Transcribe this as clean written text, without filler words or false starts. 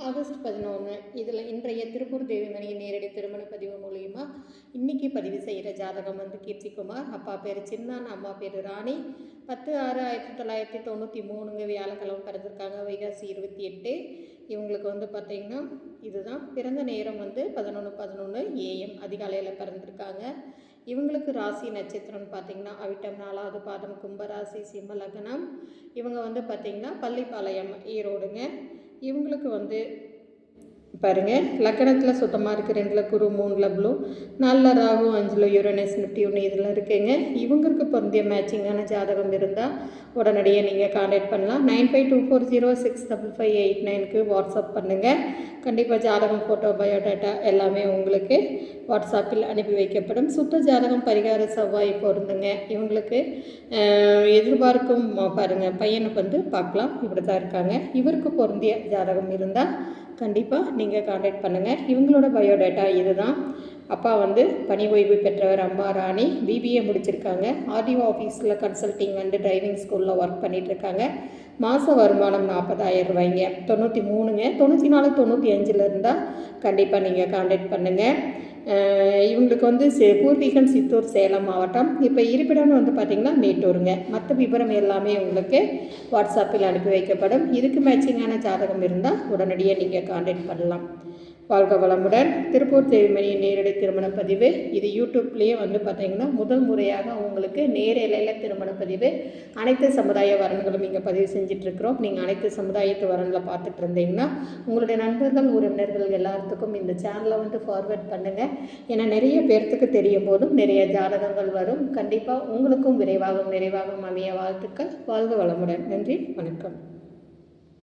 August 11 இதில் இன்றைய திருப்பூர் தேவிமணியின் நேரடி திருமண பதிவு மூலியமாக இன்றைக்கி பதிவு செய்கிற ஜாதகம் வந்து கீர்த்திகுமார். அப்பா பேர் சின்னான், அம்மா பேர் ராணி. 10/6/1993 வியாழக்கிழமை பிறந்திருக்காங்க. வைகாசி 28. இவங்களுக்கு வந்து பார்த்திங்கன்னா இதுதான் பிறந்த நேரம் வந்து 11:11 AM அதிகாலையில் பிறந்திருக்காங்க. இவங்களுக்கு ராசி நட்சத்திரம்னு பார்த்திங்கன்னா அவிட்டம் 4வது பாதம், கும்பராசி, சிம்ம லக்னம். இவங்க வந்து பார்த்திங்கன்னா பள்ளிப்பாளையம், ஈரோடுங்க. இவங்களுக்கு வந்து பாருங்கள், லக்கணத்தில் சுத்தமாக இருக்குது. 2ல் குரு, 3ல் ப்ளூ, 4ல் ராகு, 5ல் யுரேனஸ், நெப்டியூன் இதெல்லாம் இருக்குங்க. இவங்களுக்கு பொருந்திய மேட்சிங்கான ஜாதகம் இருந்தால் உடனடியாக நீங்கள் கான்டாக்ட் பண்ணலாம். 9524065589க்கு வாட்ஸ்அப் பண்ணுங்கள். கண்டிப்பாக ஜாதகம், ஃபோட்டோ, பயோடேட்டா எல்லாமே உங்களுக்கு வாட்ஸ்அப்பில் அனுப்பி வைக்கப்படும். சுத்த ஜாதகம் பரிகார செவ்வாய் பொருந்துங்க. இவங்களுக்கு எதிர்பார்க்கும் பாருங்கள் பையனுக்கு வந்து பார்க்கலாம். இப்படி தான் இருக்காங்க. இவருக்கு பொருந்திய ஜாதகம் இருந்தால் கண்டிப்பாக நீங்கள் கான்டாக்ட் பண்ணுங்கள். இவங்களோட பயோடேட்டா இதுதான். அப்பா வந்து பணி ஓய்வு பெற்றவர், அம்மா ராணி. பிபிஏ முடிச்சிருக்காங்க. ஆர்டிஓ ஆஃபீஸில் கன்சல்ட்டிங் அண்டு டிரைவிங் ஸ்கூலில் ஒர்க் பண்ணிகிட்ருக்காங்க. மாத வருமானம் 40,000 ரூபாய்ங்க. 93ங்க. 94 95 இருந்தால் கண்டிப்பாக நீங்கள் கான்டாக்ட் பண்ணுங்கள். இவங்களுக்கு வந்து பூர்வீகம் சித்தூர், சேலம் மாவட்டம். இப்போ இருப்பிடம்னு வந்து பார்த்திங்கன்னா மேட்டூருங்க. மற்ற விவரம் எல்லாமே உங்களுக்கு வாட்ஸ்அப்பில் அனுப்பி வைக்கப்படும். இதுக்கு மேட்சிங்கான ஜாதகம் இருந்தால் உடனடியாக நீங்கள் கான்டாக்ட் பண்ணலாம். வாழ்க வளமுடன். திருப்பூர் தேவிமணியின் நேரடி திருமண பதிவு இது யூடியூப்லேயே வந்து பார்த்திங்கன்னா முதல் முறையாக உங்களுக்கு நேரலையில் திருமண பதிவு அனைத்து சமுதாய வரன்களும் இங்கே பதிவு செஞ்சிட்ருக்கிறோம். நீங்கள் அனைத்து சமுதாயத்து வரனில் பார்த்துட்டு இருந்தீங்கன்னா உங்களுடைய நண்பர்கள், உறவினர்கள் எல்லாத்துக்கும் இந்த சேனலை வந்து ஃபார்வேர்ட் பண்ணுங்கள். ஏன்னா நிறைய பேர்த்துக்கு தெரியும் போதும் நிறைய ஜாதகங்கள் வரும். கண்டிப்பாக உங்களுக்கும் விரைவாகவும் நிறைவாகவும் அமைய வாழ்த்துக்கள். வாழ்க வளமுடன். நன்றி, வணக்கம்.